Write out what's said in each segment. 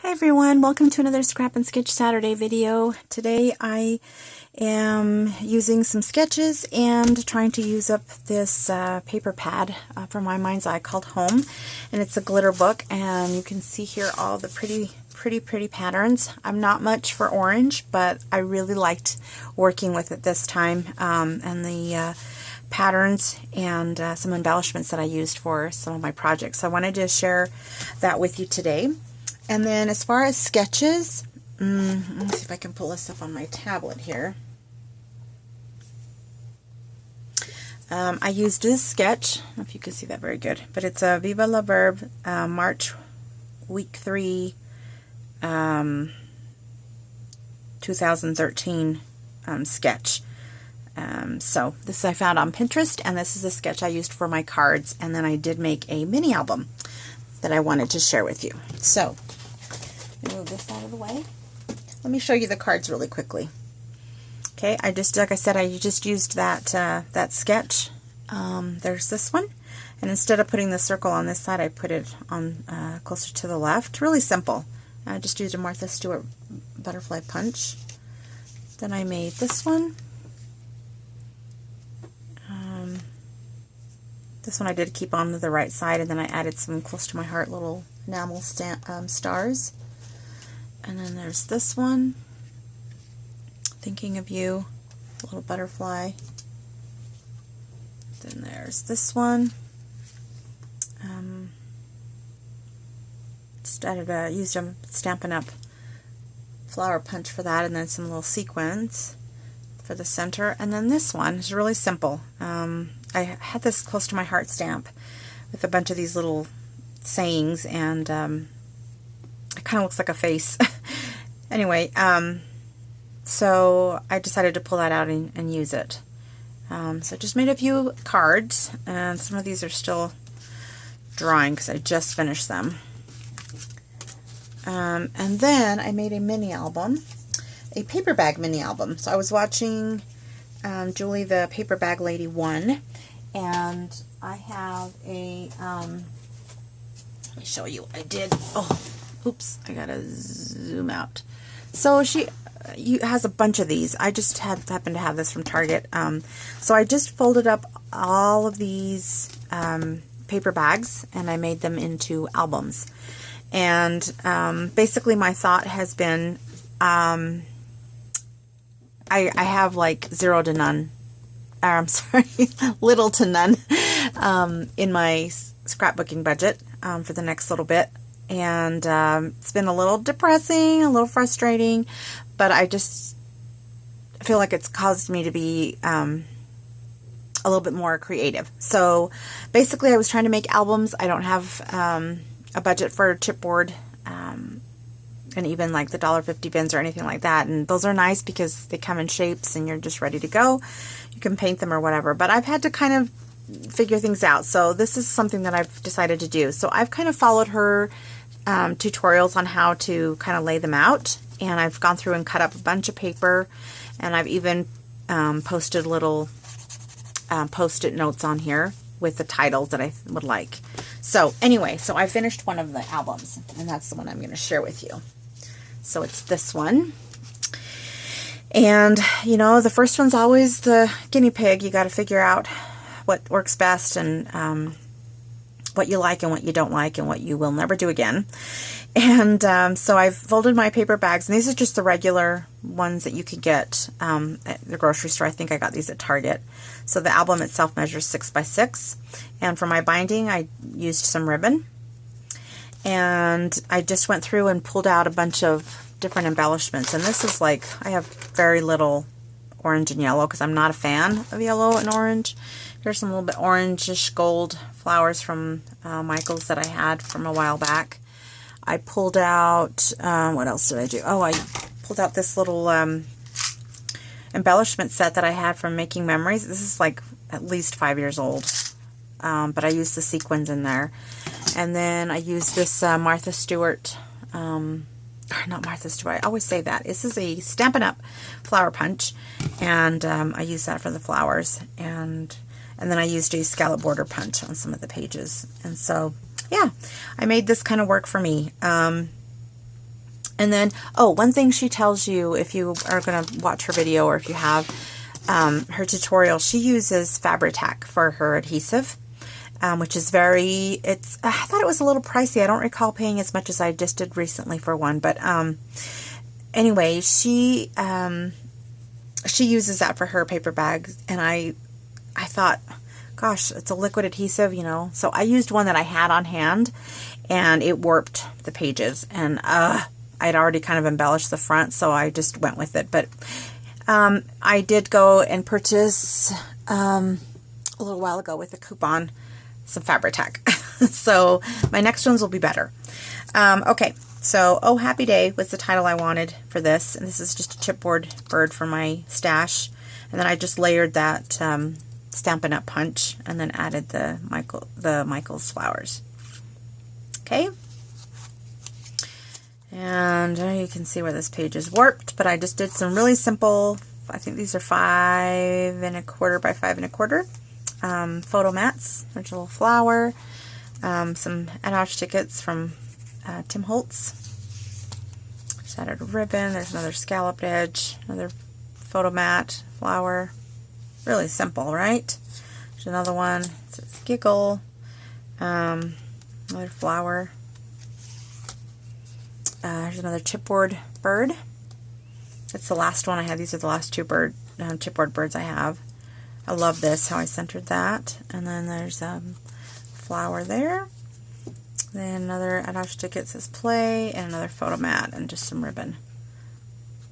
Hi everyone, welcome to another Scrap and Sketch Saturday video. Today I am using some sketches and trying to use up this paper pad from my mind's eye called Home, and it's a glitter book, and you can see here all the pretty patterns. I'm not much for orange, but I really liked working with it this time, and the patterns and some embellishments that I used for some of my projects. So I wanted to share that with you today. And then as far as sketches, let me see if I can pull this up on my tablet here. I used this sketch, I don't know if you can see that very good, but it's a Viva la Verb March week 3 2013 sketch. So this I found on Pinterest, and this is a sketch I used for my cards, and then I did make a mini album that I wanted to share with you. So move this out of the way. Let me show you the cards really quickly. Okay, like I said, I just used that that sketch. There's this one, and instead of putting the circle on this side, I put it on closer to the left. Really simple. I just used a Martha Stewart butterfly punch. Then I made this one. This one I did keep on the right side, and then I added some close to my heart little enamel stars. And then there's this one, Thinking of You, a little butterfly. Then there's this one. Just added used a Stampin' Up! Flower punch for that, and then some little sequins for the center. And then this one is really simple. I had this close to my heart stamp with a bunch of these little sayings, and it kind of looks like a face. Anyway, so I decided to pull that out and use it. So I just made a few cards, and some of these are still drying because I just finished them. And then I made a mini album, a paper bag mini album. So I was watching Julie the Paper Bag Lady 1, and I have a, let me show you, I did, oops, I gotta zoom out. So she has a bunch of these. I just happened to have this from Target. So I just folded up all of these paper bags, and I made them into albums. And basically my thought has been, I have like little to none in my scrapbooking budget for the next little bit. And it's been a little depressing, a little frustrating, but I just feel like it's caused me to be a little bit more creative. So basically I was trying to make albums. I don't have a budget for chipboard and even like the $1.50 bins or anything like that. And those are nice because they come in shapes and you're just ready to go. You can paint them or whatever. But I've had to kind of figure things out. So this is something that I've decided to do. So I've kind of followed her tutorials on how to kind of lay them out. And I've gone through and cut up a bunch of paper. And I've even posted little post-it notes on here with the titles that I would like. So anyway, so I finished one of the albums, and that's the one I'm going to share with you. So it's this one. And, you know, the first one's always the guinea pig. You got to figure out what works best, and what you like and what you don't like and what you will never do again. And so I've folded my paper bags, and these are just the regular ones that you could get at the grocery store. I think I got these at Target. So the album itself measures 6 by 6. And for my binding, I used some ribbon. And I just went through and pulled out a bunch of different embellishments. And this is like, I have very little orange and yellow because I'm not a fan of yellow and orange. Here's some little bit orangish gold flowers from Michael's that I had from a while back. I pulled out, what else did I do? Oh, I pulled out this little embellishment set that I had from Making Memories. This is like at least 5 years old, but I used the sequins in there. And then I used this Martha Stewart, not Martha Stewart, I always say that. This is a Stampin' Up! Flower punch, and I used that for the flowers. And then I used a scallop border punch on some of the pages. And so, yeah, I made this kind of work for me. And then, oh, one thing she tells you if you are going to watch her video, or if you have her tutorial, she uses Fabri-Tac for her adhesive, which is I thought it was a little pricey. I don't recall paying as much as I just did recently for one, but anyway, she uses that for her paper bags, and I thought, gosh, it's a liquid adhesive, you know. So I used one that I had on hand, and it warped the pages, and I'd already kind of embellished the front, so I just went with it. But I did go and purchase a little while ago with a coupon some Fabri-Tac. So my next ones will be better. Okay, so Oh Happy Day was the title I wanted for this, and this is just a chipboard bird for my stash. And then I just layered that Stampin' Up! Punch, and then added the Michael's flowers. Okay. And you can see where this page is warped, but I just did some really simple, I think these are 5 1/4 by 5 1/4 photo mats. There's a little flower, some attache tickets from Tim Holtz. Just added a ribbon. There's another scalloped edge, another photo mat, flower. Really simple, right? There's another one. It says Giggle. Another flower. There's another chipboard bird. It's the last one I have. These are the last two chipboard birds I have. I love this, how I centered that. And then there's a flower there. Then another attache ticket says Play, and another photo mat, and just some ribbon.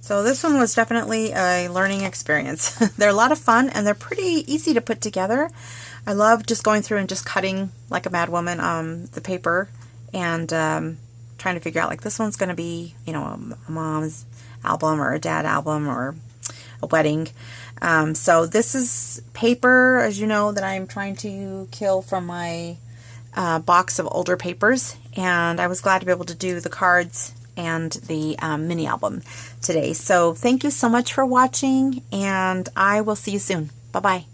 So this one was definitely a learning experience. They're a lot of fun, and they're pretty easy to put together. I love just going through and just cutting like a mad woman the paper, and trying to figure out, like, this one's going to be, you know, a mom's album or a dad album or a wedding. So this is paper, as you know, that I'm trying to kill from my box of older papers, and I was glad to be able to do the cards and the mini album today. So thank you so much for watching, and I will see you soon. Bye-bye.